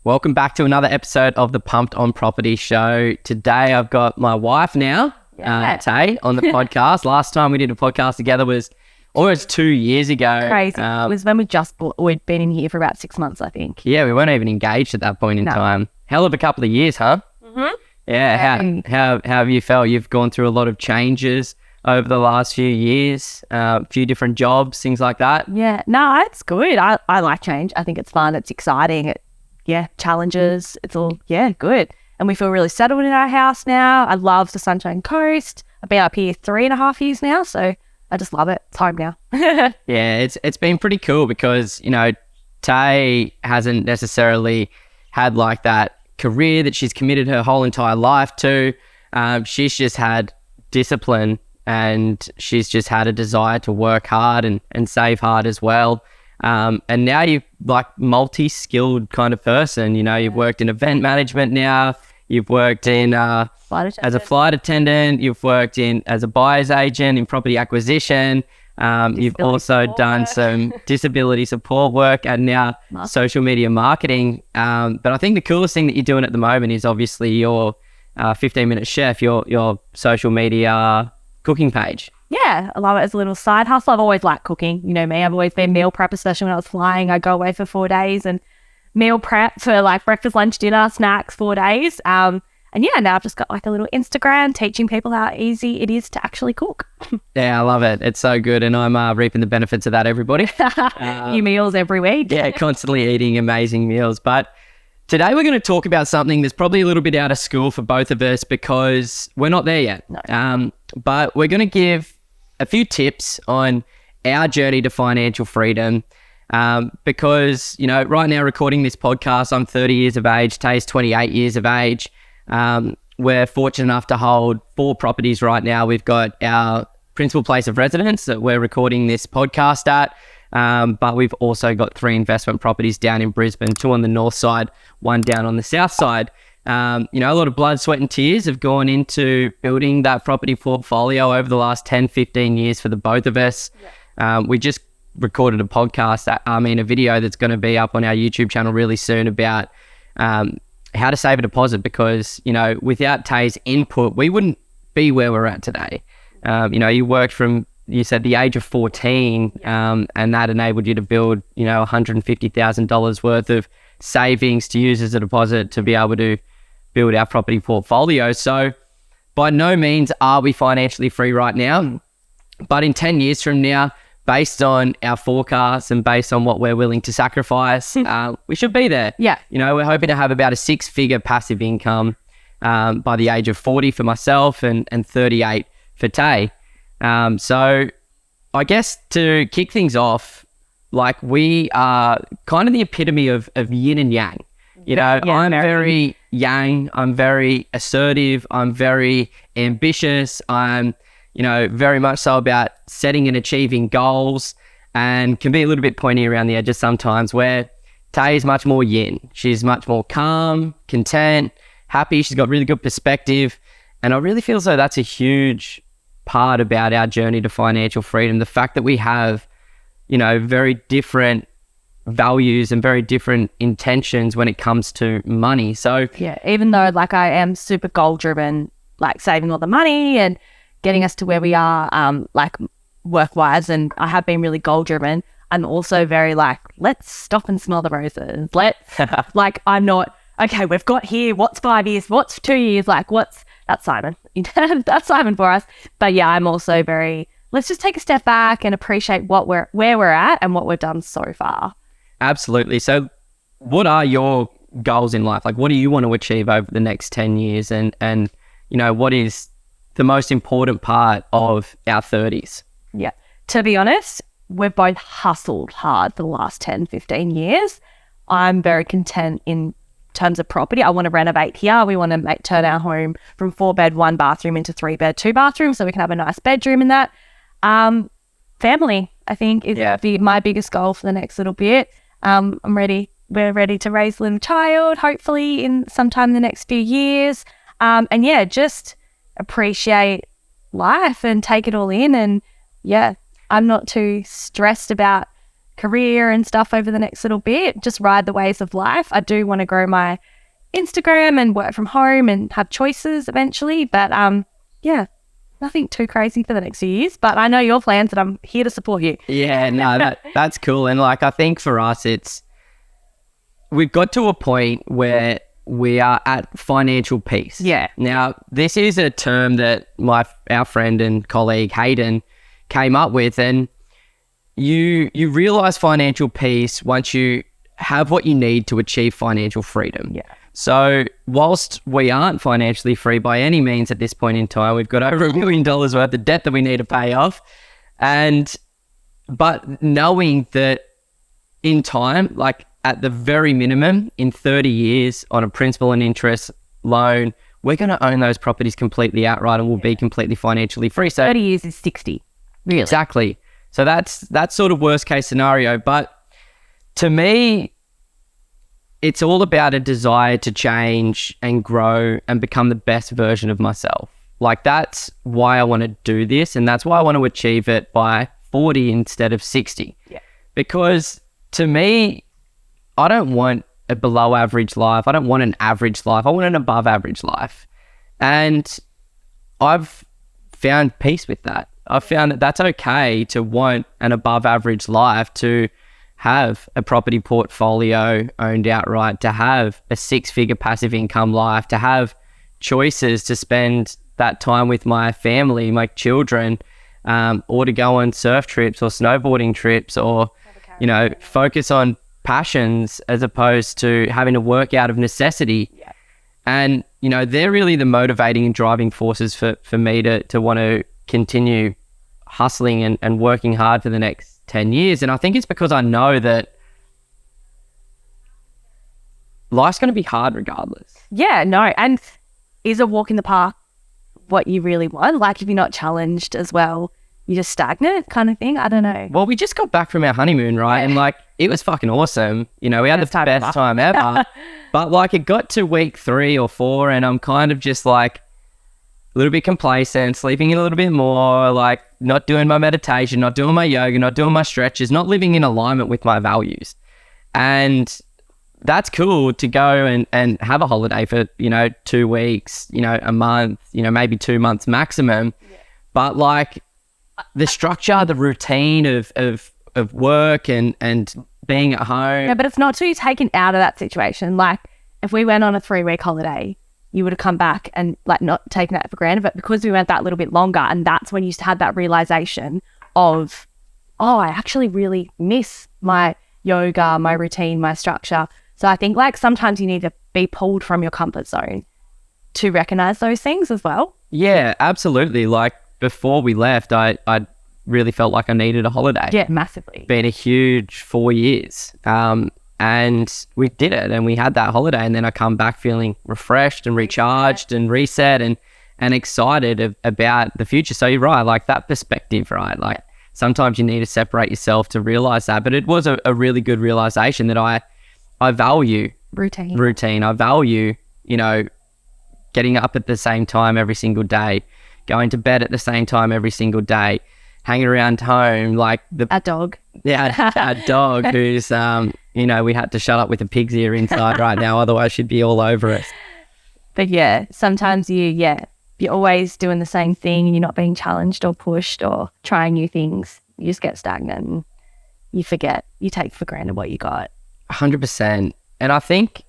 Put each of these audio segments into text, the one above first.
Welcome back to another episode of the Pumped on Property Show. Today I've got my wife now, Tay, on the podcast. Last time we did a podcast together was almost 2 years ago. Crazy. It was when we'd been in here for about 6 months, I think. Yeah, we weren't even engaged at that point in time. Hell of a couple of years, huh? Mm-hmm. Yeah, how have you felt? You've gone through a lot of changes over the last few years, a few different jobs, things like that. Yeah, no, it's good. I like change. I think it's fun. It's exciting. Challenges. It's all, good. And we feel really settled in our house now. I love the Sunshine Coast. I've been up here 3.5 years now, so I just love it. It's home now. Yeah, it's been pretty cool because, Tay hasn't necessarily had like that career that she's committed her whole entire life to. She's just had discipline and she's just had a desire to work hard and save hard as well. And now you're like multi-skilled kind of person. You've worked in event management now. You've worked in as a flight attendant. You've worked in as a buyer's agent in property acquisition. You've also done some disability support work and now social media marketing. But I think the coolest thing that you're doing at the moment is obviously your 15-minute chef, your social media cooking page. Yeah, I love it as a little side hustle. I've always liked cooking. You know me, I've always been meal prep, especially when I was flying. I go away for 4 days and meal prep for like breakfast, lunch, dinner, snacks, 4 days. And now I've just got like a little Instagram teaching people how easy it is to actually cook. Yeah, I love it. It's so good. And I'm reaping the benefits of that, everybody. New meals every week. Yeah, constantly eating amazing meals. But today we're going to talk about something that's probably a little bit out of school for both of us because we're not there yet. No. But we're going to give a few tips on our journey to financial freedom because, right now recording this podcast, I'm 30 years of age, Tay's 28 years of age. We're fortunate enough to hold 4 properties right now. We've got our principal place of residence that we're recording this podcast at, but we've also got 3 investment properties down in Brisbane, 2 on the north side, 1 down on the south side. A lot of blood, sweat and tears have gone into building that property portfolio over the last 10, 15 years for the both of us. Yeah. We just recorded a video that's going to be up on our YouTube channel really soon about how to save a deposit because, without Tay's input, we wouldn't be where we're at today. You worked from, you said the age of 14 and that enabled you to build, $150,000 worth of savings to use as a deposit to be able to build our property portfolio. So by no means are we financially free right now, but in 10 years from now, based on our forecasts and based on what we're willing to sacrifice, we should be there. Yeah. We're hoping to have about a 6-figure passive income by the age of 40 for myself and 38 for Tay. So I guess to kick things off, like we are kind of the epitome of yin and yang. I'm very yang, I'm very assertive, I'm very ambitious, I'm, very much so about setting and achieving goals and can be a little bit pointy around the edges sometimes where Tay is much more yin. She's much more calm, content, happy. She's got really good perspective. And I really feel as though that's a huge part about our journey to financial freedom. The fact that we have, very different values and very different intentions when it comes to money. So yeah, even though like I am super goal driven, like saving all the money and getting us to where we are, like work wise, and I have been really goal driven, I'm also very like, let's stop and smell the roses. Like I'm not, okay, we've got here, what's 5 years, what's 2 years, like that's Simon. That's Simon for us. But yeah, I'm also very, let's just take a step back and appreciate where we're at and what we've done so far. Absolutely. So what are your goals in life? Like, what do you want to achieve over the next 10 years? And what is the most important part of our 30s? Yeah. To be honest, we've both hustled hard for the last 10, 15 years. I'm very content in terms of property. I want to renovate here. We want to turn our home from 4-bed, 1 bathroom into 3-bed, 2 bathrooms so we can have a nice bedroom in that. Family, I think, is my biggest goal for the next little bit. We're ready to raise a little child, hopefully in sometime in the next few years. Just appreciate life and take it all in. And I'm not too stressed about career and stuff over the next little bit, just ride the waves of life. I do want to grow my Instagram and work from home and have choices eventually. But yeah, nothing too crazy for the next few years. But I know your plans and I'm here to support you. Yeah, no, that's cool. And like, I think for us, we've got to a point where we are at financial peace. Yeah. Now, this is a term that our friend and colleague Hayden came up with, and you realize financial peace once you have what you need to achieve financial freedom. Yeah. So whilst we aren't financially free by any means at this point in time, we've got over $1 million worth of debt that we need to pay off. But knowing that in time, like at the very minimum, in 30 years on a principal and interest loan, we're going to own those properties completely outright and we'll be completely financially free. So 30 years is 60, really. Exactly. So that's sort of worst case scenario. But to me, it's all about a desire to change and grow and become the best version of myself. Like, that's why I want to do this, and that's why I want to achieve it by 40 instead of 60. Yeah. Because to me, I don't want a below average life. I don't want an average life. I want an above average life. And I've found peace with that. I've found that that's okay to want an above average life, to have a property portfolio owned outright, to have a 6-figure passive income life, to have choices to spend that time with my family, my children, or to go on surf trips or snowboarding trips, or, you know, focus on passions as opposed to having to work out of necessity. Yeah. And, you know, they're really the motivating and driving forces for me to want to continue hustling and working hard for the next 10 years. And I think it's because I know that life's going to be hard regardless. Yeah, no. And is a walk in the park what you really want? Like, if you're not challenged as well, you're just stagnant kind of thing? I don't know. Well, we just got back from our honeymoon, right? And like, it was fucking awesome. You know, we had the best time ever. But like, it got to week 3 or 4 and I'm kind of just like a little bit complacent, sleeping in a little bit more, like not doing my meditation, not doing my yoga, not doing my stretches, not living in alignment with my values. And that's cool to go and have a holiday for, you know, 2 weeks, you know, a month, you know, maybe 2 months maximum. Yeah. But like the structure, the routine of work and being at home. Yeah, but it's not till you're taken out of that situation. Like, if we went on a 3-week holiday, you would have come back and like not taken that for granted. But because we went that little bit longer, and that's when you had that realization of, oh, I actually really miss my yoga, my routine, my structure. So I think like sometimes you need to be pulled from your comfort zone to recognize those things as well. Yeah, absolutely. Like before we left, I really felt like I needed a holiday. Yeah, massively. Been a huge 4 years. And we did it and we had that holiday, and then I come back feeling refreshed and recharged and reset and excited about the future. So you're right, like that perspective, right? Like sometimes you need to separate yourself to realize that. But it was a really good realization that I value routine. I value, you know, getting up at the same time every single day, going to bed at the same time every single day, hanging around home like a dog. Yeah, a dog who's you know, we had to shut up with a pig's ear inside right now, otherwise she'd be all over us. But yeah, sometimes you're always doing the same thing and you're not being challenged or pushed or trying new things. You just get stagnant and you forget, you take for granted what you got. 100%. And I think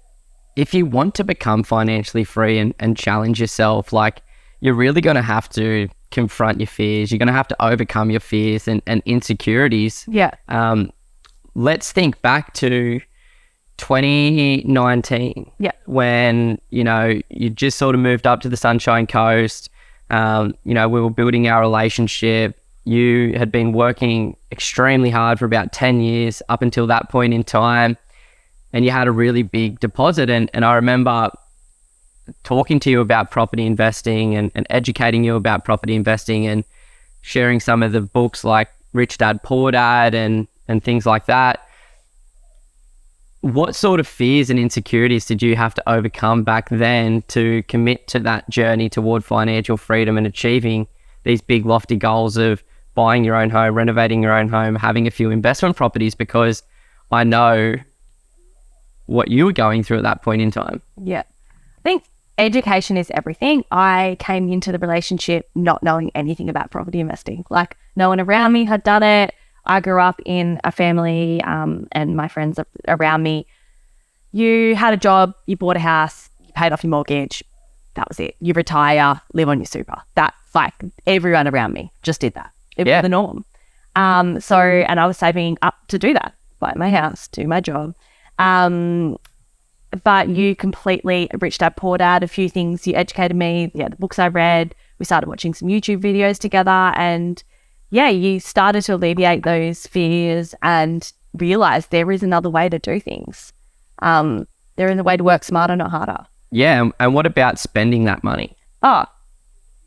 if you want to become financially free and challenge yourself, like you're really going to have to confront your fears. You're going to have to overcome your fears and insecurities. Yeah. Let's think back to 2019. Yeah. When, you know, you just sort of moved up to the Sunshine Coast. You know, we were building our relationship. You had been working extremely hard for about 10 years up until that point in time. And you had a really big deposit. And I remember talking to you about property investing and educating you about property investing and sharing some of the books like Rich Dad, Poor Dad and things like that. What sort of fears and insecurities did you have to overcome back then to commit to that journey toward financial freedom and achieving these big lofty goals of buying your own home, renovating your own home, having a few investment properties, because I know what you were going through at that point in time. Yeah. I think education is everything. I came into the relationship not knowing anything about property investing. Like, no one around me had done it. I grew up in a family, and my friends around me, you had a job, you bought a house, you paid off your mortgage. That was it. You retire, live on your super. That's like everyone around me just did that. It was the norm. And I was saving up to do that, buy my house, do my job. But you completely, Rich Dad Poor Dad, a few things, you educated me, the books I read, we started watching some YouTube videos together, and you started to alleviate those fears and realize there is another way to do things. There is a way to work smarter, not harder. Yeah, and what about spending that money? Oh,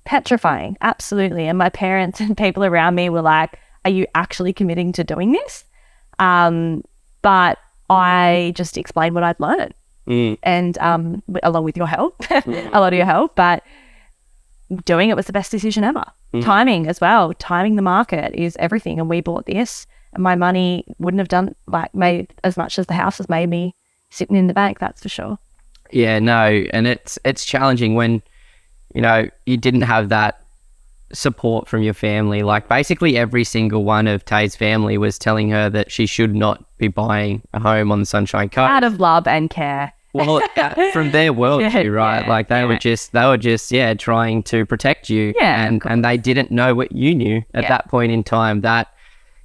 petrifying, absolutely. And my parents and people around me were like, are you actually committing to doing this? But I just explained what I'd learned. And along with your help, a lot of your help, but doing it was the best decision ever. Timing as well. Timing the market is everything. And we bought this, and my money wouldn't have made as much as the house has made me sitting in the bank, that's for sure. Yeah, no, and it's challenging when, you didn't have that support from your family. Like, basically every single one of Tay's family was telling her that she should not be buying a home on the Sunshine Coast. Out of love and care. Well, from their worldview, right? Like they were just trying to protect you, and they didn't know what you knew at that point in time, that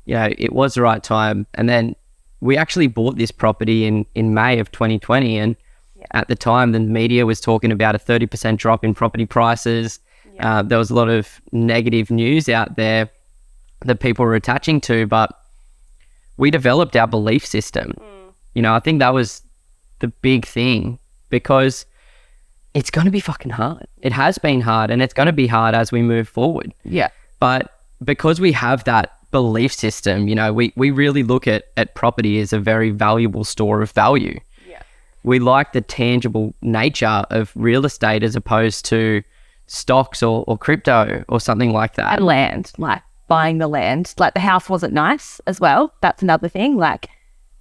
it was the right time. And then we actually bought this property in May of 2020, and at the time the media was talking about a 30% drop in property prices. There was a lot of negative news out there that people were attaching to, but we developed our belief system. I think that was the big thing, because it's going to be fucking hard. It has been hard, and it's going to be hard as we move forward. Yeah. But because we have that belief system, we really look at property as a very valuable store of value. Yeah. We like the tangible nature of real estate as opposed to stocks or crypto or something like that. And land, like buying the land. Like, the house wasn't nice as well. That's another thing. Like,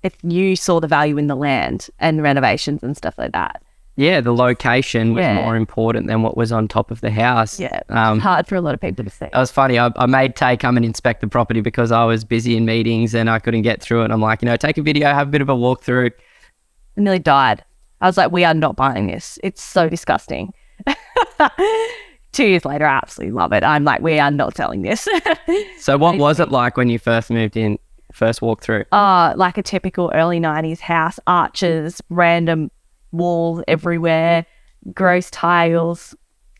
if you saw the value in the land and renovations and stuff like that. Yeah, the location was more important than what was on top of the house. Yeah, hard for a lot of people to see. It was funny. I made Tay come and inspect the property because I was busy in meetings and I couldn't get through it. I'm like, take a video, have a bit of a walkthrough. I nearly died. I was like, we are not buying this. It's so disgusting. 2 years later, I absolutely love it. I'm like, we are not selling this. So what was it like when you first moved in? First walk through? Like a typical early 90s house, arches, random walls everywhere, gross tiles,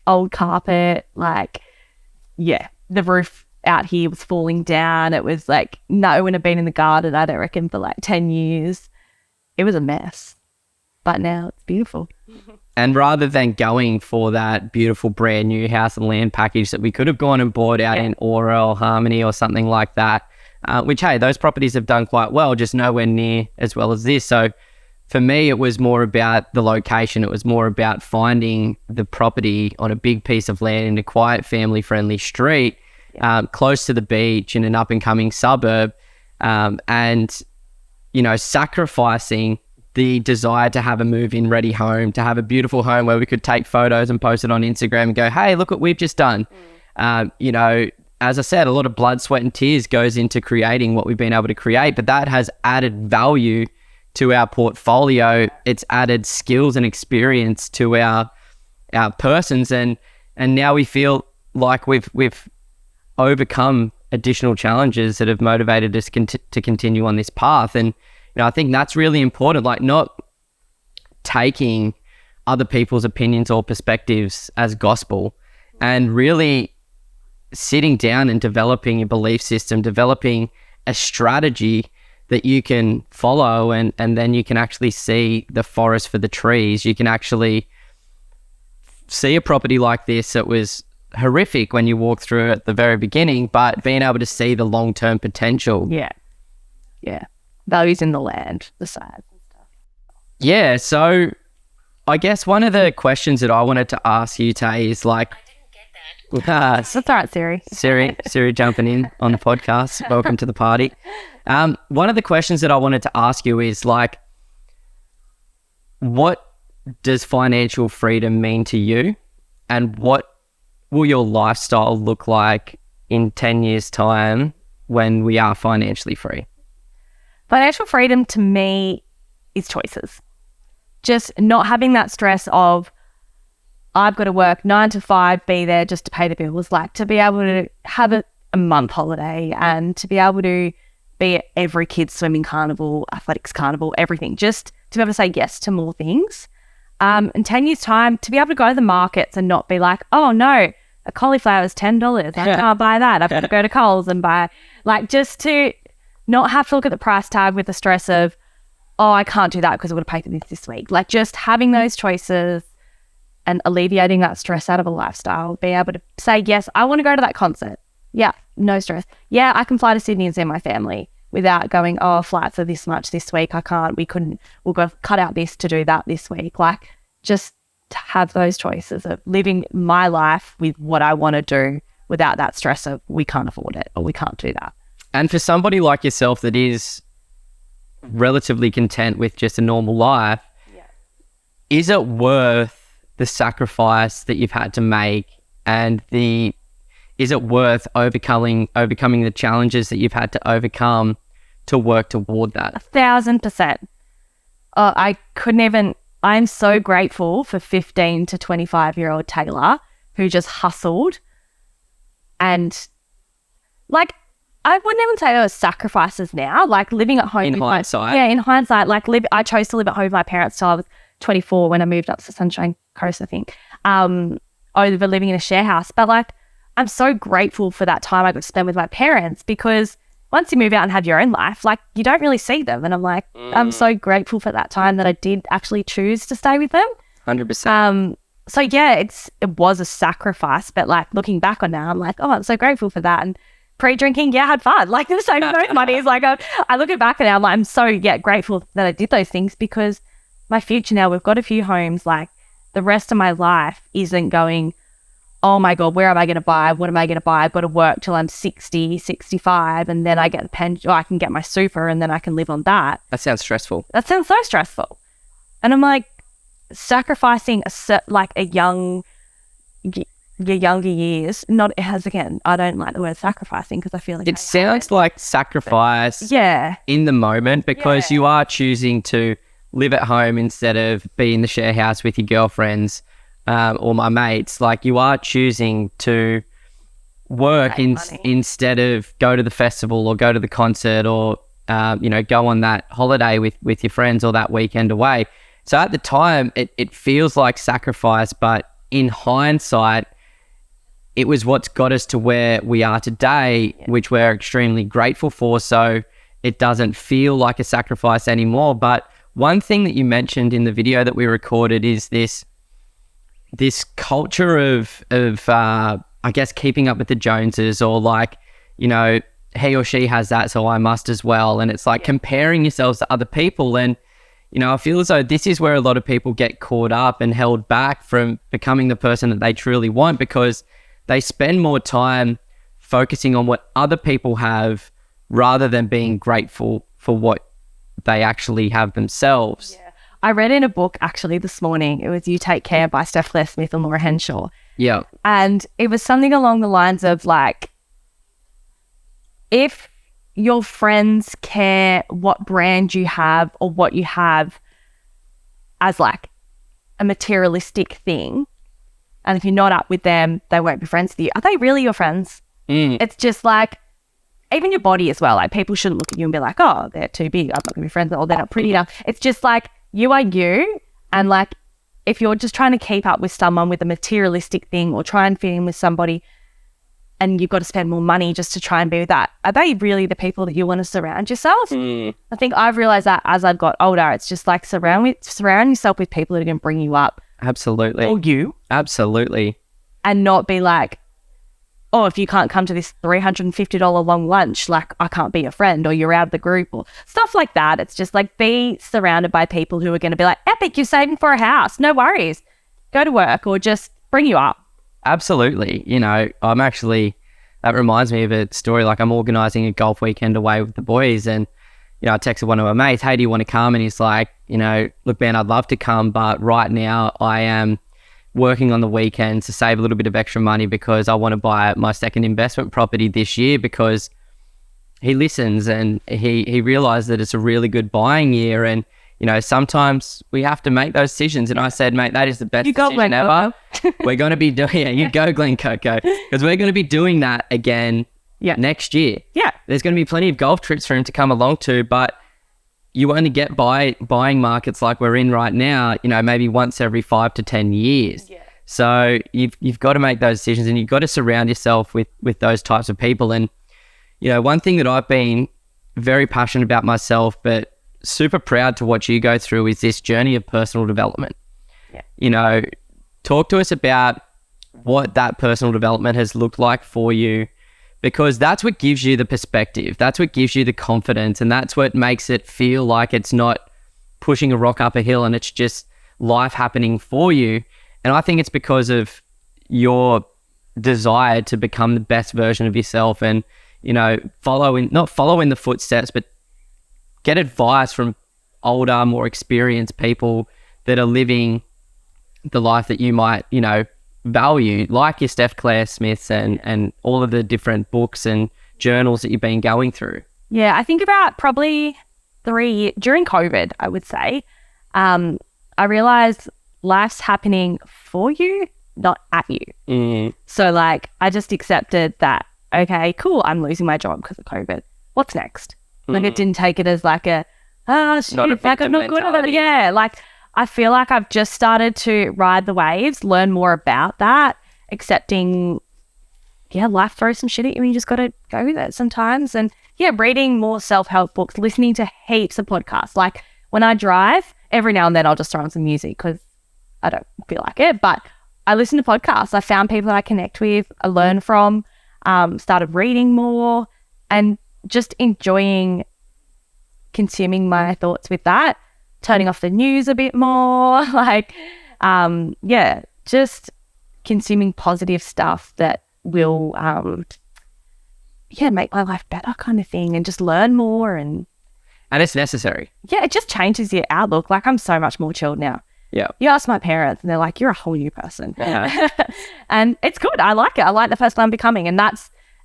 old carpet, the roof out here was falling down. It was like, no one had been in the garden, I don't reckon, for 10 years. It was a mess, but now it's beautiful. And rather than going for that beautiful brand new house and land package that we could have gone and bought out in Aura or Harmony or something like that, which, hey, those properties have done quite well, just nowhere near as well as this. So for me, it was more about the location. It was more about finding the property on a big piece of land in a quiet, family-friendly street, close to the beach in an up-and-coming suburb, and, sacrificing the desire to have a move-in ready home, to have a beautiful home where we could take photos and post it on Instagram and go, hey, look what we've just done. As I said, a lot of blood, sweat and tears goes into creating what we've been able to create, but that has added value to our portfolio. It's added skills and experience to our persons, and now we feel like we've overcome additional challenges that have motivated us to continue on this path. And I think that's really important, like not taking other people's opinions or perspectives as gospel, and really sitting down and developing a belief system, developing a strategy that you can follow, and then you can actually see the forest for the trees. You can actually see a property like this that was horrific when you walk through at the very beginning, but being able to see the long-term potential. Yeah. Values in the land, the size and stuff. Yeah, so I guess one of the questions that I wanted to ask you, Tay, is like, I didn't get that. That's all right, Siri. Siri jumping in on the podcast. Welcome to the party. One of the questions that I wanted to ask you is like, what does financial freedom mean to you, and what will your lifestyle look like in 10 years' time when we are financially free? Financial freedom to me is choices. Just not having that stress of, I've got to work 9 to 5, be there just to pay the bills. Like, to be able to have a month holiday and to be able to be at every kid's swimming carnival, athletics carnival, everything. Just to be able to say yes to more things. In 10 years' time, to be able to go to the markets and not be like, oh no, a cauliflower is $10. I can't buy that. I've got to go to Coles and buy, like, just to not have to look at the price tag with the stress of, oh, I can't do that because I've got to pay for this week. Like, just having those choices and alleviating that stress out of a lifestyle, be able to say, yes, I want to go to that concert. Yeah, no stress. Yeah, I can fly to Sydney and see my family without going, oh, flights are this much this week. I can't, we'll go cut out this to do that this week. Like, just to have those choices of living my life with what I want to do without that stress of we can't afford it or we can't do that. And for somebody like yourself that is relatively content with just a normal life, is it worth the sacrifice that you've had to make, and is it worth overcoming the challenges that you've had to overcome to work toward that? 1,000%. I couldn't even, I'm so grateful for 15 to 25-year-old Taylor who just hustled, and like, I wouldn't even say there were sacrifices now, like living at home. In hindsight. In hindsight, like I chose to live at home with my parents till I was 24 when I moved up to Sunshine Coast, I think, over living in a share house. But like, I'm so grateful for that time I got to spend with my parents, because once you move out and have your own life, like, you don't really see them. And I'm like, I'm so grateful for that time that I did actually choose to stay with them. 100%. So yeah, it was a sacrifice, but like, looking back on now, I'm like, oh, I'm so grateful for that. And pre-drinking, yeah, I had fun. Like, the same with money is like, I look back and I'm like, I'm so grateful that I did those things, because my future now, we've got a few homes. Like, the rest of my life isn't going, oh my God, where am I going to buy? What am I going to buy? I've got to work till I'm 60, 65, and then I get the pension, or I can get my super, and then I can live on that. That sounds stressful. That sounds so stressful. And I'm like, sacrificing your younger years, not as, again, I don't like the word sacrificing, because I feel like it sounds like sacrifice in the moment, because you are choosing to live at home instead of be in the share house with your girlfriends or my mates. Like, you are choosing to work instead of go to the festival or go to the concert or go on that holiday with your friends or that weekend away. So at the time it feels like sacrifice, but in hindsight, it was what's got us to where we are today, which we're extremely grateful for. So it doesn't feel like a sacrifice anymore. But one thing that you mentioned in the video that we recorded is this culture of I guess keeping up with the Joneses, or like, he or she has that, so I must as well. And it's like comparing yourselves to other people. And, I feel as though this is where a lot of people get caught up and held back from becoming the person that they truly want, because they spend more time focusing on what other people have rather than being grateful for what they actually have themselves. Yeah. I read in a book actually this morning, it was You Take Care by Steph Claire Smith and Laura Henshaw. Yeah. And it was something along the lines of like, if your friends care what brand you have or what you have as like a materialistic thing, and if you're not up with them, they won't be friends with you. Are they really your friends? It's just like, even your body as well. Like, people shouldn't look at you and be like, oh, they're too big, I'm not going to be friends, or they're not pretty enough. It's just like, you are you. And like, if you're just trying to keep up with someone with a materialistic thing, or try and fit in with somebody, and you've got to spend more money just to try and be with that, are they really the people that you want to surround yourself? I think I've realized that as I've got older, it's just like surround yourself with people that are going to bring you up. Absolutely. Or you. Absolutely. And not be like, oh, if you can't come to this $350 long lunch, like, I can't be your friend, or you're out of the group, or stuff like that. It's just like, be surrounded by people who are going to be like, epic, you're saving for a house, no worries, go to work, or just bring you up. Absolutely. That reminds me of a story. Like, I'm organising a golf weekend away with the boys, and, I texted one of my mates, hey, do you want to come? And he's like, look, man, I'd love to come, but right now I am working on the weekends to save a little bit of extra money because I want to buy my second investment property this year, because he listens and he realized that it's a really good buying year. And, sometimes we have to make those decisions. And I said, mate, that is the best decision ever. We're going to be doing, you go, Glen Coco, because we're going to be doing that again next year. Yeah. There's going to be plenty of golf trips for him to come along to, but you only get buying markets like we're in right now, maybe once every 5 to 10 years. Yeah. So you've got to make those decisions, and you've got to surround yourself with those types of people. And, one thing that I've been very passionate about myself, but super proud to watch you go through, is this journey of personal development. Yeah. Talk to us about what that personal development has looked like for you, because that's what gives you the perspective. That's what gives you the confidence, and that's what makes it feel like it's not pushing a rock up a hill and it's just life happening for you. And I think it's because of your desire to become the best version of yourself, and, not following the footsteps, but get advice from older, more experienced people that are living the life that you might, value, like your Steph Claire Smiths and all of the different books and journals that you've been going through. Yeah, I think about probably 3 years during COVID, I would say. I realized life's happening for you, not at you. Mm. So like, I just accepted that, okay, cool, I'm losing my job because of COVID. What's next? Like, it didn't take it as like a, shit, like I'm not good at it. Yeah, like, I feel like I've just started to ride the waves, learn more about that, accepting, life throws some shit at you and you just got to go with it sometimes. And reading more self-help books, listening to heaps of podcasts. Like, when I drive, every now and then I'll just throw on some music because I don't feel like it, but I listen to podcasts. I found people that I connect with, I learn from, started reading more, and just enjoying consuming my thoughts with that. Turning off the news a bit more, just consuming positive stuff that will, make my life better, kind of thing, and just learn more. And it's necessary. Yeah, it just changes your outlook. Like, I'm so much more chilled now. Yeah. You ask my parents and they're like, you're a whole new person. Yeah. And it's good. I like it. I like the person I'm becoming. And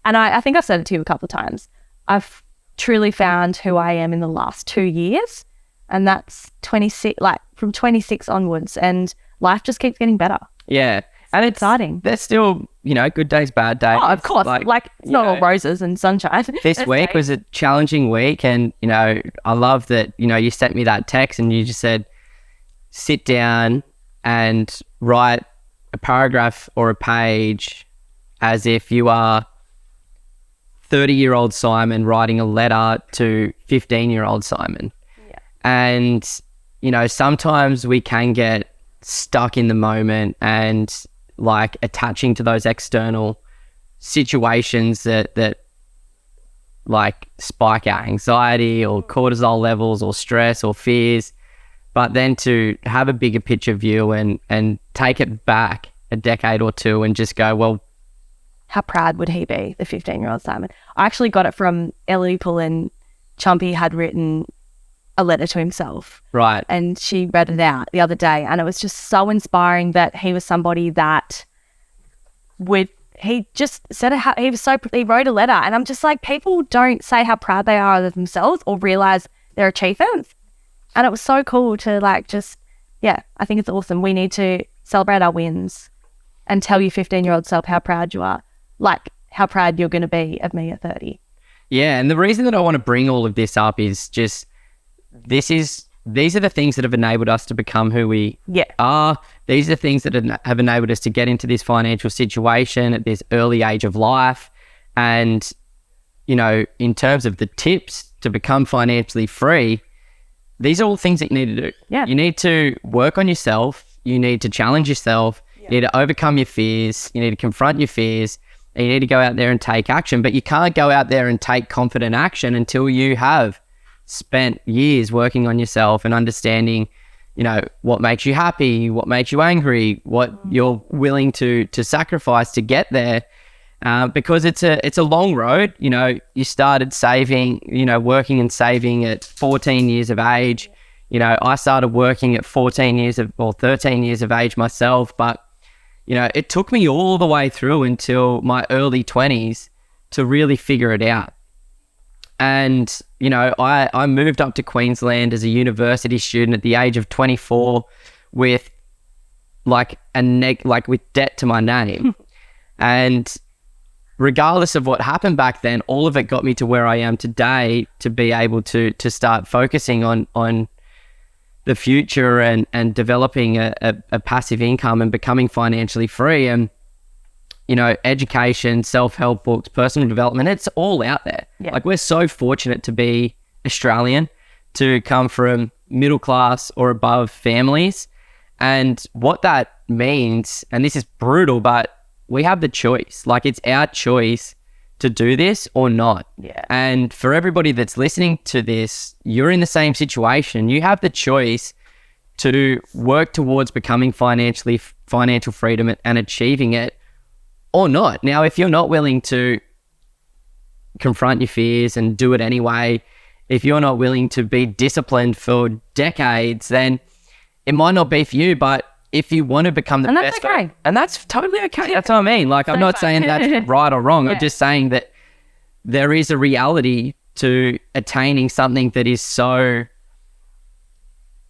I think I've said it to you a couple of times. I've truly found who I am in the last 2 years. And that's 26, from 26 onwards, and life just keeps getting better. Yeah. And it's exciting. There's still, good days, bad days. Oh, of course. It's not all roses and sunshine. This week was a challenging week, and, I love that, you sent me that text and you just said, sit down and write a paragraph or a page as if you are 30-year-old Simon writing a letter to 15-year-old Simon. And, sometimes we can get stuck in the moment and attaching to those external situations that spike our anxiety or cortisol levels or stress or fears. But then to have a bigger picture view and take it back a decade or two and just go, well, how proud would he be, the 15-year-old Simon? I actually got it from Ellie Pullen. Chumpy had written a letter to himself. Right. And she read it out the other day, and it was just so inspiring that he was somebody that he just said he wrote a letter, and I'm just like, people don't say how proud they are of themselves or realize their achievements. And it was so cool to I think it's awesome. We need to celebrate our wins and tell your 15-year-old self how proud you are, how proud you're going to be of me at 30. Yeah. And the reason that I want to bring all of this up is just, these are the things that have enabled us to become who we are. These are the things that have enabled us to get into this financial situation at this early age of life. And, in terms of the tips to become financially free, these are all things that you need to do. Yeah. You need to work on yourself. You need to challenge yourself. Yeah. You need to overcome your fears. You need to confront your fears. And you need to go out there and take action. But you can't go out there and take confident action until you have spent years working on yourself and understanding, what makes you happy, what makes you angry, what you're willing to sacrifice to get there. Because it's a long road. You started saving, working and saving at 14 years of age. I started working at 13 years of age myself, but it took me all the way through until my early 20s to really figure it out. And, I moved up to Queensland as a university student at the age of 24 with with debt to my name. And regardless of what happened back then, all of it got me to where I am today to be able to start focusing on the future and developing a passive income and becoming financially free. And education, self-help books, personal development, it's all out there. Yeah. We're so fortunate to be Australian, to come from middle class or above families. And what that means, and this is brutal, but we have the choice. It's our choice to do this or not. Yeah. And for everybody that's listening to this, you're in the same situation. You have the choice to work towards becoming financial freedom and achieving it, or not. Now, if you're not willing to confront your fears and do it anyway, if you're not willing to be disciplined for decades, then it might not be for you. But if you want to become the and best, that's okay. And that's totally okay. That's what I mean. I'm not saying that's right or wrong. Yeah. I'm just saying that there is a reality to attaining something that is so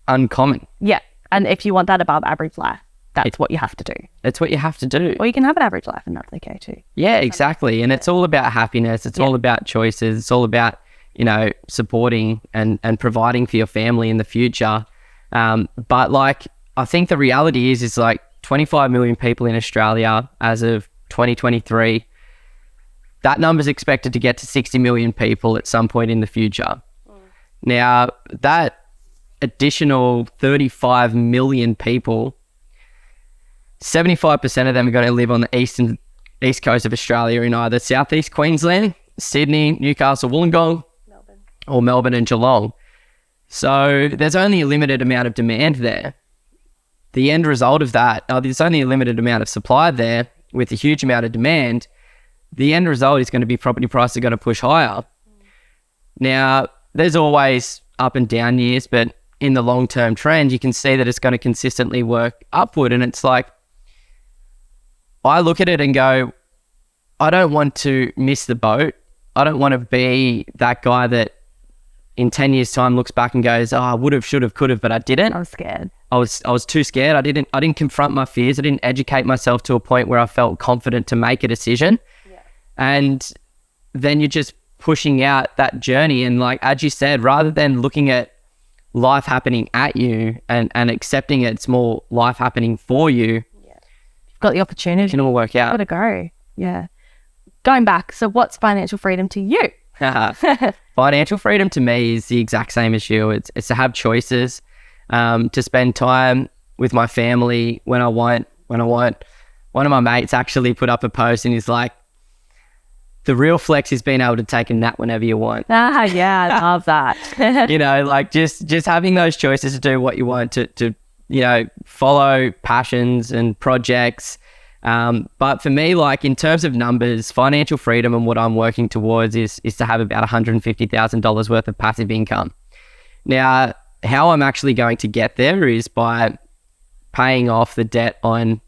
uncommon. Yeah. And if you want that above average life, that's what you have to do. That's what you have to do. Or you can have an average life and that's okay too. Yeah, exactly. And it's all about happiness. It's all about choices. It's all about, supporting and providing for your family in the future. But I think the reality is 25 million people in Australia as of 2023. That number's expected to get to 60 million people at some point in the future. Now, that additional 35 million people, 75% of them are going to live on the east coast of Australia in either southeast Queensland, Sydney, Newcastle, Wollongong, or Melbourne and Geelong. So there's only a limited amount of demand there. The end result of that, there's only a limited amount of supply there with a huge amount of demand. The end result is going to be property prices are going to push higher. Now, there's always up and down years, but in the long-term trend, you can see that it's going to consistently work upward. And it's I look at it and go, I don't want to miss the boat. I don't want to be that guy that in 10 years' time looks back and goes, I would have, should have, could have, but I didn't. I was scared. I was too scared. I didn't confront my fears. I didn't educate myself to a point where I felt confident to make a decision. Yeah. And then you're just pushing out that journey. And as you said, rather than looking at life happening at you and accepting it's more life happening for you. Yeah. You've got the opportunity. It can all work out. Got to go. Yeah. Going back. So what's financial freedom to you? Financial freedom to me is the exact same as you. It's to have choices, to spend time with my family when I want. One of my mates actually put up a post and he's like, the real flex is being able to take a nap whenever you want. Yeah, I love that. Just having those choices to do what you want, to follow passions and projects. But for me, in terms of numbers, financial freedom and what I'm working towards is to have about $150,000 worth of passive income. Now, how I'm actually going to get there is by paying off the debt on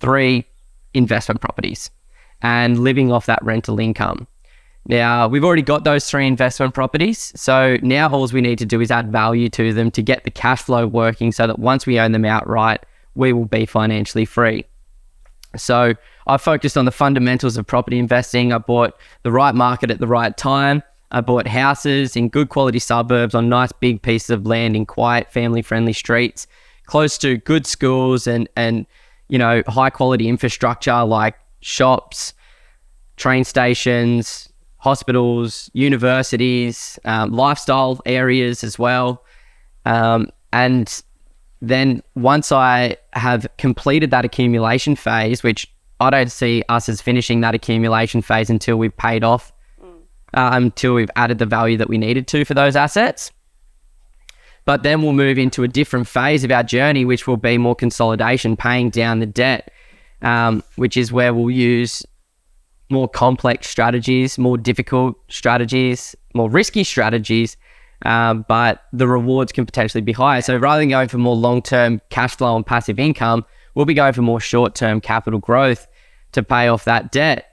3 investment properties and living off that rental income. Now, we've already got those 3 investment properties. So now all we need to do is add value to them to get the cash flow working so that once we own them outright, we will be financially free. So I focused on the fundamentals of property investing. I bought the right market at the right time. I bought houses in good quality suburbs on nice big pieces of land in quiet, family-friendly streets, close to good schools and high quality infrastructure like shops, train stations, hospitals, universities, lifestyle areas as well. And then once I have completed that accumulation phase, which I don't see us as finishing that accumulation phase until we've paid off, until we've added the value that we needed to for those assets, But then we'll move into a different phase of our journey, which will be more consolidation, paying down the debt, which is where we'll use more complex strategies, more difficult strategies, more risky strategies, but the rewards can potentially be higher. So rather than going for more long-term cash flow and passive income, we'll be going for more short-term capital growth to pay off that debt.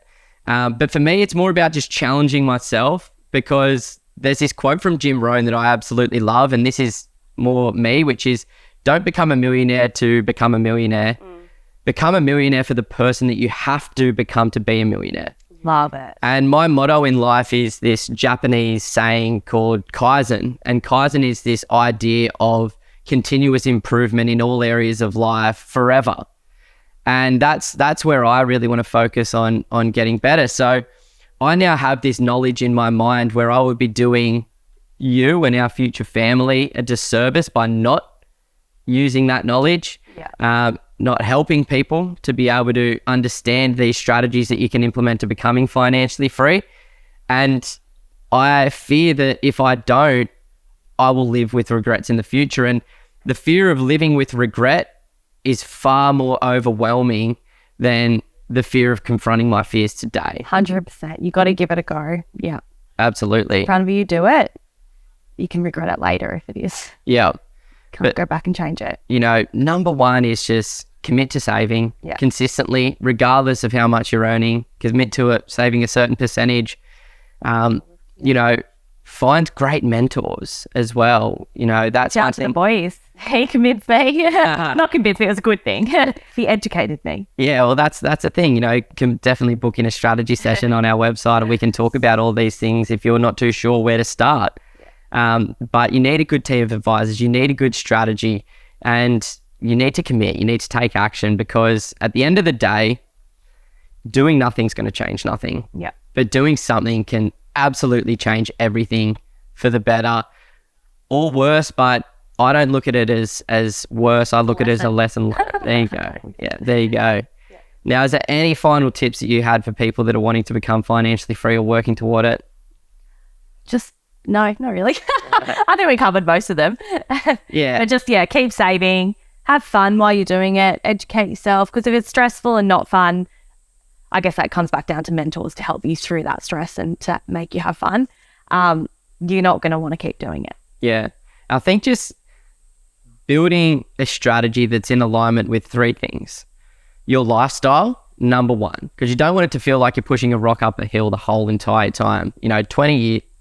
But for me, it's more about just challenging myself, because there's this quote from Jim Rohn that I absolutely love, and this is more me, which is, don't become a millionaire to become a millionaire. Become a millionaire for the person that you have to become to be a millionaire. Love it. And my motto in life is this Japanese saying called Kaizen. And Kaizen is this idea of continuous improvement in all areas of life forever. And that's where I really want to focus on getting better. So I now have this knowledge in my mind where I would be doing you and our future family a disservice by not using that knowledge, not helping people to be able to understand these strategies that you can implement to becoming financially free. And I fear that if I don't, I will live with regrets in the future. And the fear of living with regret is far more overwhelming than the fear of confronting my fears today. 100%. You got to give it a go. Yeah. Absolutely. Whenever you do it, you can regret it later if it is. Yeah. Can't go back and change it. You know, number one is just commit to saving consistently, regardless of how much you're earning. Commit to it, saving a certain percentage. You know, find great mentors as well. You know, that's down to the boys. He convinced me. Not convinced me, it was a good thing. He educated me. Yeah, well, that's the thing. You know, you can definitely book in a strategy session on our website, and we can talk about all these things if you're not too sure where to start. But you need a good team of advisors. You need a good strategy, and you need to commit. You need to take action, because at the end of the day, doing nothing's going to change nothing. Yeah. But doing something can absolutely change everything for the better or worse. But I don't look at it as worse. I look at it as a lesson. There you go. Yeah, there you go. Yeah. Now, is there any final tips that you had for people that are wanting to become financially free or working toward it? No, not really. I think we covered most of them. Yeah. But just, keep saving. Have fun while you're doing it. Educate yourself. Because if it's stressful and not fun, I guess that comes back down to mentors to help you through that stress and to make you have fun. You're not going to want to keep doing it. Yeah. I think just building a strategy that's in alignment with three things. Your lifestyle, number one, because you don't want it to feel like you're pushing a rock up a hill the whole entire time. You know,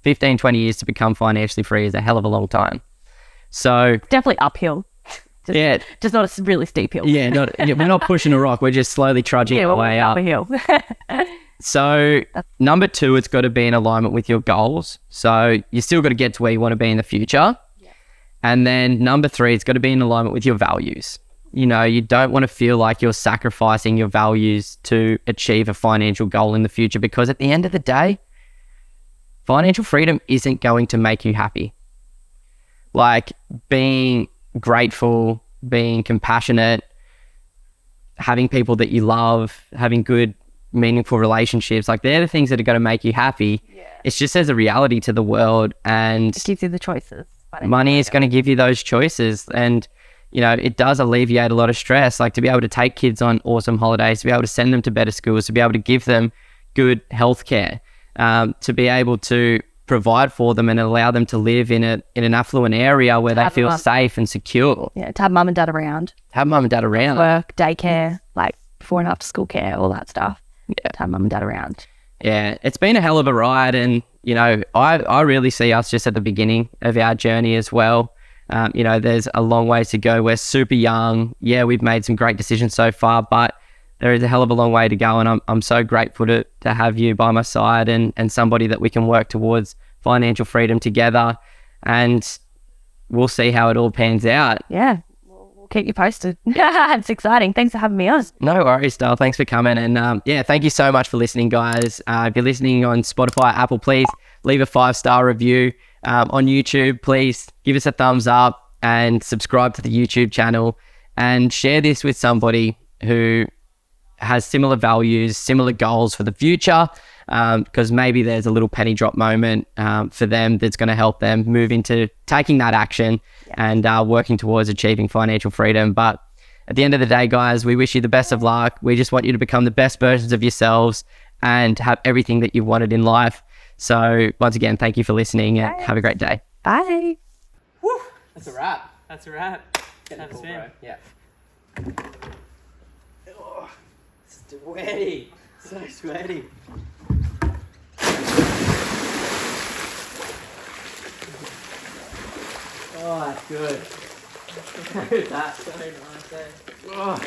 15, 20 years to become financially free is a hell of a long time. So definitely uphill. Just not a really steep hill. Yeah, we're not pushing a rock. We're just slowly trudging our way up. A hill. So number two, it's got to be in alignment with your goals. So you still got to get to where you want to be in the future. Yeah. And then number three, it's got to be in alignment with your values. You know, you don't want to feel like you're sacrificing your values to achieve a financial goal in the future, because at the end of the day, financial freedom isn't going to make you happy. Like being grateful, being compassionate, having people that you love, having good, meaningful relationships, like they're the things that are going to make you happy. Yeah. It's just as a reality to the world, and it gives you the choices. Money is going to give you those choices, and you know, it does alleviate a lot of stress. Like to be able to take kids on awesome holidays, to be able to send them to better schools, to be able to give them good healthcare, to be able to provide for them and allow them to live in an affluent area where they feel safe and secure. Yeah, to have mum and dad around. Work, daycare, like before and after school care, all that stuff. Yeah. To have mum and dad around. Yeah, it's been a hell of a ride, and you know, I really see us just at the beginning of our journey as well. You know, there's a long ways to go. We're super young. Yeah, we've made some great decisions so far, but there is a hell of a long way to go, and I'm so grateful to have you by my side and somebody that we can work towards financial freedom together, and we'll see how it all pans out. Yeah, we'll keep you posted. It's exciting. Thanks for having me on. No worries, Dale. Thanks for coming, and thank you so much for listening, guys. If you're listening on Spotify, Apple, please leave a 5-star review. On YouTube, please give us a thumbs up and subscribe to the YouTube channel, and share this with somebody who has similar values, similar goals for the future, because maybe there's a little penny drop moment for them that's going to help them move into taking that action and working towards achieving financial freedom. But at the end of the day, guys, we wish you the best of luck. We just want you to become the best versions of yourselves and have everything that you've wanted in life. So once again, thank you for listening and have a great day. Bye. Woo, that's a wrap. That's a wrap. Cool, bro. Yeah. Oh, sweaty. So sweaty. Oh, that's good. Look at that. So nice, eh? Oh.